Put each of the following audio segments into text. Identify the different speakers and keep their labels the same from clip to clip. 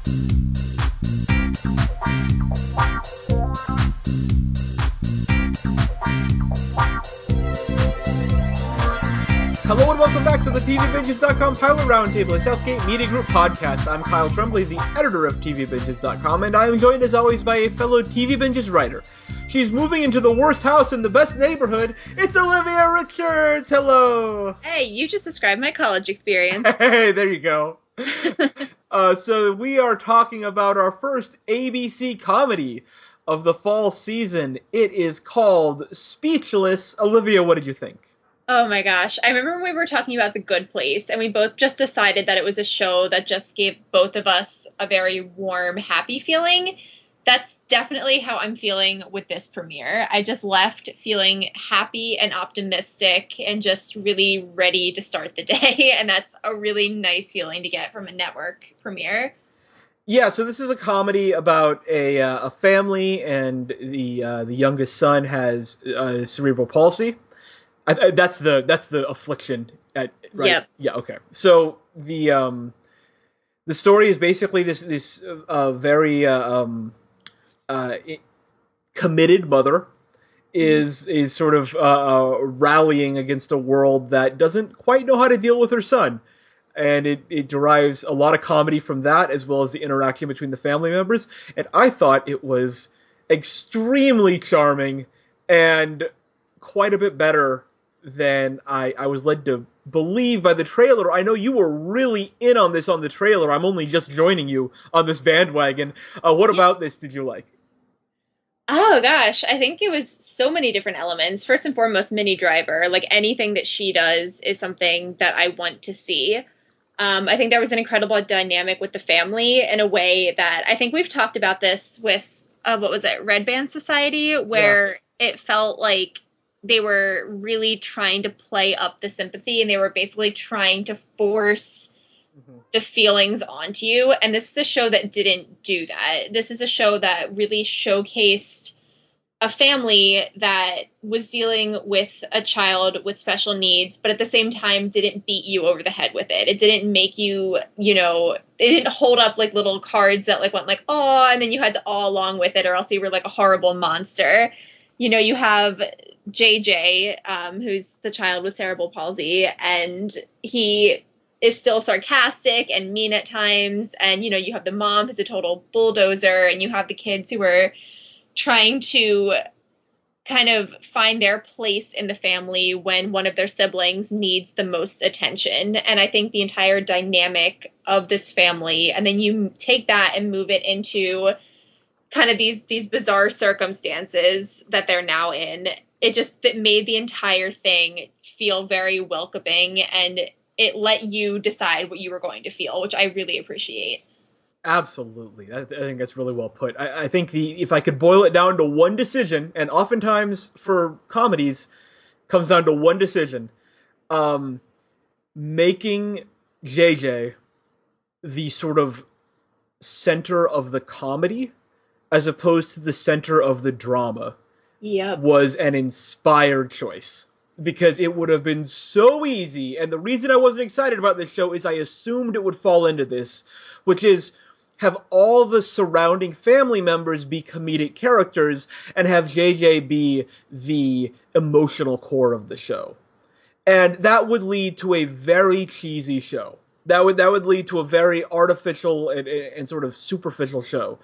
Speaker 1: Hello and welcome back to the TVBinges.com Pilot Roundtable, a Southgate Media Group podcast. I'm Kyle Tremblay, the editor of TVBinges.com, and I am joined as always by a fellow TV Binges writer. She's moving into the worst house in the best neighborhood. It's Olivia Richards. Hello.
Speaker 2: Hey, you just described my college experience.
Speaker 1: Hey, there you go. So we are talking about our first ABC comedy of the fall season. It is called Speechless. Olivia, what did you think?
Speaker 2: Oh my gosh. I remember when we were talking about The Good Place, and we both just decided that it was a show that just gave both of us a very warm, happy feeling. That's definitely how I'm feeling with this premiere. I just left feeling happy and optimistic and just really ready to start the day, and that's a really nice feeling to get from a network premiere.
Speaker 1: Yeah, so this is a comedy about a family, and the youngest son has cerebral palsy. That's the affliction, right?
Speaker 2: Yep.
Speaker 1: Yeah. Okay. So the story is basically this very committed mother is sort of rallying against a world that doesn't quite know how to deal with her son, and it derives a lot of comedy from that, as well as the interaction between the family members. And I thought it was extremely charming and quite a bit better than I was led to believe by the trailer. I know you were really in on this on the trailer. I'm only just joining you on this bandwagon. What about this did you like?
Speaker 2: Oh gosh, I think it was so many different elements. First and foremost, Minnie Driver. Like, anything that she does is something that I want to see. I think there was an incredible dynamic with the family in a way that I think we've talked about this with, Red Band Society, where it felt like they were really trying to play up the sympathy, and they were basically trying to force the feelings onto you. And this is a show that didn't do that. This is a show that really showcased a family that was dealing with a child with special needs, but at the same time didn't beat you over the head with it. It didn't make you, it didn't hold up like little cards that like went like, oh, and then you had to all along with it, or else you were like a horrible monster. You have JJ, who's the child with cerebral palsy, and he is still sarcastic and mean at times. And, you have the mom who's a total bulldozer, and you have the kids who are trying to kind of find their place in the family when one of their siblings needs the most attention. And I think the entire dynamic of this family, and then you take that and move it into kind of these bizarre circumstances that they're now in. It made the entire thing feel very welcoming, and it let you decide what you were going to feel, which I really appreciate.
Speaker 1: Absolutely. I think that's really well put. I think if I could boil it down to one decision, and oftentimes for comedies comes down to one decision, making JJ the sort of center of the comedy as opposed to the center of the drama was an inspired choice. Because it would have been so easy, and the reason I wasn't excited about this show is I assumed it would fall into this, which is have all the surrounding family members be comedic characters and have JJ be the emotional core of the show. And that would lead to a very cheesy show. That would lead to a very artificial and sort of superficial show.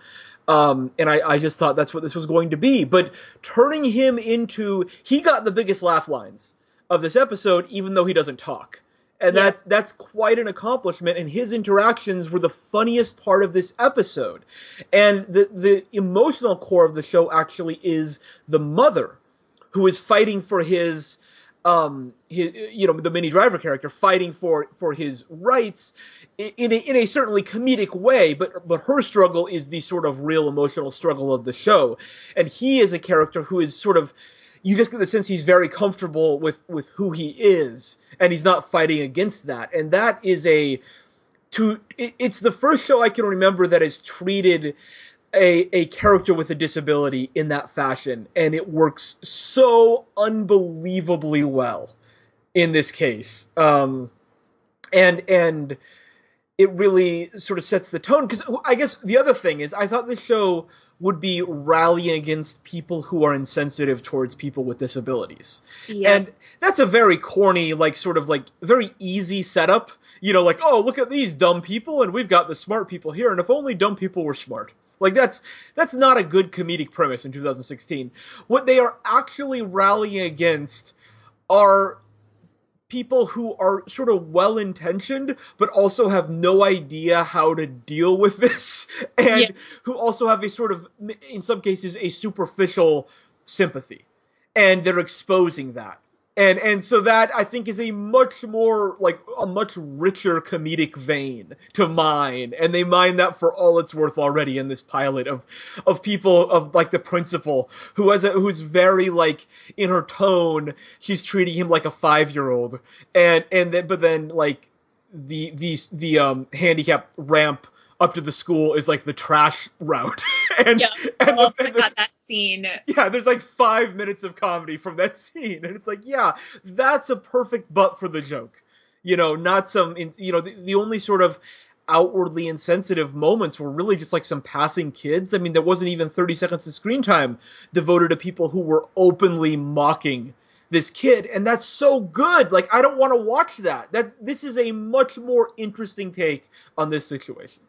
Speaker 1: And I just thought that's what this was going to be. But turning him into... He got the biggest laugh lines of this episode, even though he doesn't talk. And that's quite an accomplishment, and his interactions were the funniest part of this episode. And the emotional core of the show actually is the mother, who is fighting for his the Minnie Driver character, fighting for his rights in a certainly comedic way, but her struggle is the sort of real emotional struggle of the show. And he is a character who is sort of, you just get the sense he's very comfortable with who he is, and he's not fighting against that. And that is it's the first show I can remember that has treated a character with a disability in that fashion, and it works so unbelievably well in this case. And it really sort of sets the tone. Because I guess the other thing is, I thought the show would be rallying against people who are insensitive towards people with disabilities. Yep. And that's a very corny, like, sort of, like, very easy setup. You know, like, oh, look at these dumb people, and we've got the smart people here, and if only dumb people were smart. Like, that's not a good comedic premise in 2016. What they are actually rallying against are people who are sort of well-intentioned, but also have no idea how to deal with this, and who also have a sort of, in some cases, a superficial sympathy. And they're exposing that. And so that, I think, is a much more, like, a much richer comedic vein to mine. And they mine that for all it's worth already in this pilot of people, of, like, the principal, who's very, like, in her tone, she's treating him like a 5-year-old. But then, like, the handicap ramp up to the school is like the trash route.
Speaker 2: And oh my god, that scene.
Speaker 1: Yeah, there's like 5 minutes of comedy from that scene. And it's like, yeah, that's a perfect butt for the joke. You know, not some, you know, the only sort of outwardly insensitive moments were really just like some passing kids. I mean, there wasn't even 30 seconds of screen time devoted to people who were openly mocking this kid, and that's so good. Like, I don't want to watch that. This is a much more interesting take on this situation.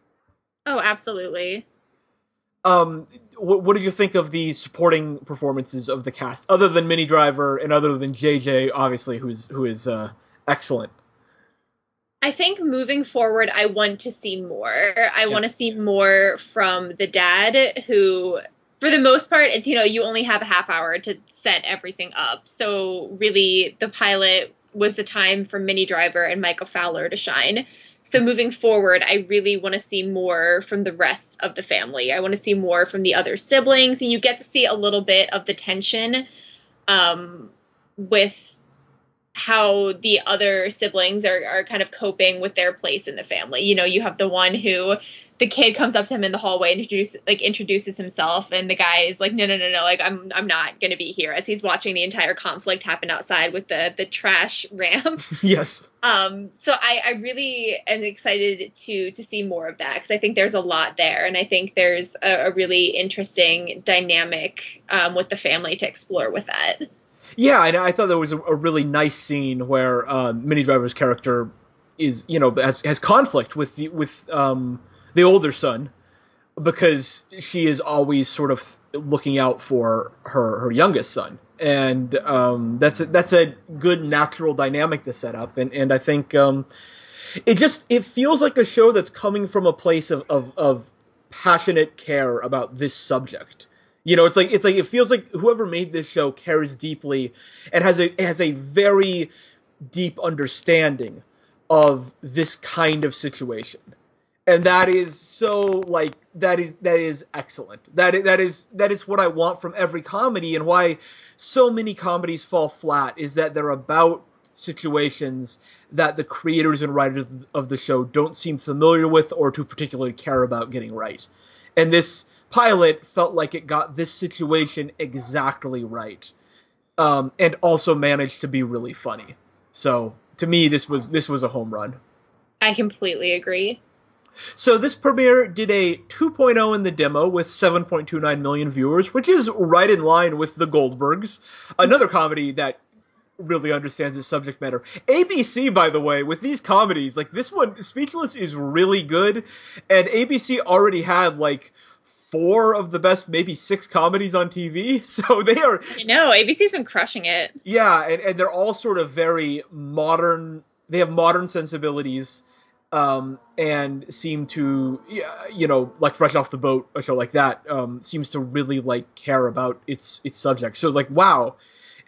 Speaker 2: Oh, absolutely.
Speaker 1: What did you think of the supporting performances of the cast, other than Minnie Driver and other than JJ, obviously, who is excellent?
Speaker 2: I think moving forward, I want to see more. I want to see more from the dad, who, for the most part, it's, you know, you only have a half hour to set everything up. So really, the pilot was the time for Minnie Driver and Michael Fowler to shine. So moving forward, I really want to see more from the rest of the family. I want to see more from the other siblings. And you get to see a little bit of the tension with how the other siblings are kind of coping with their place in the family. You know, you have the one who, the kid comes up to him in the hallway and introduces himself, and the guy is like, no, like, I'm not going to be here, as he's watching the entire conflict happen outside with the trash ramp.
Speaker 1: Yes.
Speaker 2: So I really am excited to see more of that, because I think there's a lot there, and I think there's a really interesting dynamic with the family to explore with that.
Speaker 1: Yeah, and I thought there was a really nice scene where Minnie Driver's character is, you know, has conflict with the older son, because she is always sort of looking out for her youngest son. And that's a good natural dynamic to set up. And I think it feels like a show that's coming from a place of passionate care about this subject. You know, it's like it feels like whoever made this show cares deeply and has a very deep understanding of this kind of situation. And that is so, like, that is excellent. That is what I want from every comedy, and why so many comedies fall flat is that they're about situations that the creators and writers of the show don't seem familiar with or to particularly care about getting right. And this pilot felt like it got this situation exactly right, and also managed to be really funny. So to me, this was a home run.
Speaker 2: I completely agree.
Speaker 1: So this premiere did a 2.0 in the demo with 7.29 million viewers, which is right in line with The Goldbergs, another comedy that really understands its subject matter. ABC, by the way, with these comedies, like this one, Speechless, is really good, and ABC already had like 4 of the best, maybe 6 comedies on TV, so they are...
Speaker 2: I know, ABC's been crushing it.
Speaker 1: Yeah, and they're all sort of very modern, they have modern sensibilities, and seem to, you know, like Fresh Off the Boat, a show like that, seems to really, like, care about its subject. So, like, wow,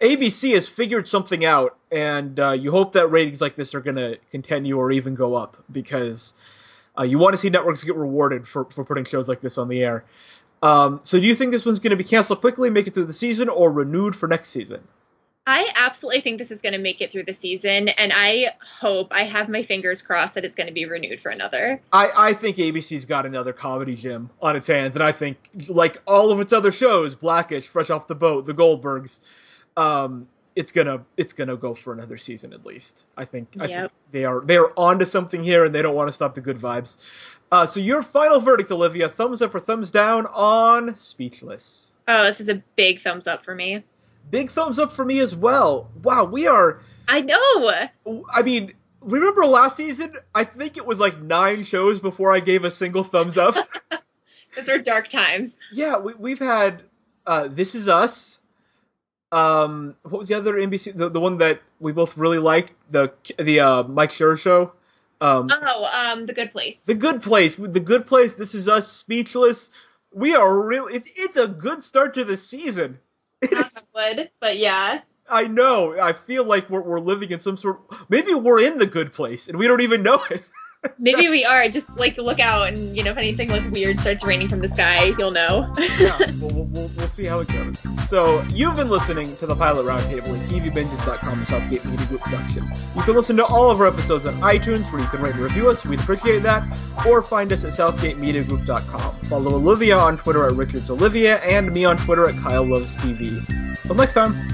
Speaker 1: ABC has figured something out, and you hope that ratings like this are going to continue or even go up, because you want to see networks get rewarded for putting shows like this on the air. So do you think this one's going to be canceled quickly, make it through the season, or renewed for next season?
Speaker 2: I absolutely think this is going to make it through the season, and I have my fingers crossed that it's going to be renewed for another.
Speaker 1: I think ABC's got another comedy gym on its hands, and I think, like all of its other shows, Blackish, Fresh Off the Boat, The Goldbergs, it's gonna go for another season at least. I think they are onto something here, and they don't want to stop the good vibes. So your final verdict, Olivia, thumbs up or thumbs down on Speechless?
Speaker 2: Oh, this is a big thumbs up for me.
Speaker 1: Big thumbs up for me as well. Wow, we are...
Speaker 2: I know!
Speaker 1: I mean, remember last season? I think it was like 9 shows before I gave a single thumbs up.
Speaker 2: Those are dark times.
Speaker 1: Yeah, we've had This Is Us. What was the other NBC? The one that we both really liked? The Mike Schur show?
Speaker 2: The Good Place.
Speaker 1: The Good Place. The Good Place, This Is Us, Speechless. We are really... It's a good start to the season.
Speaker 2: But yeah.
Speaker 1: I know. I feel like we're living in some sort... Maybe we're in the good place, and we don't even know it.
Speaker 2: Maybe we are. Just, like, look out, and, if anything, like, weird starts raining from the sky, you'll know.
Speaker 1: Yeah, we'll see how it goes. So, you've been listening to the Pilot Roundtable at tvbinges.com and Southgate Media Group production. You can listen to all of our episodes on iTunes, where you can rate and review us. We'd appreciate that. Or find us at southgatemediagroup.com. Follow Olivia on Twitter at RichardsOlivia, and me on Twitter at KyleLovesTV. Till next time.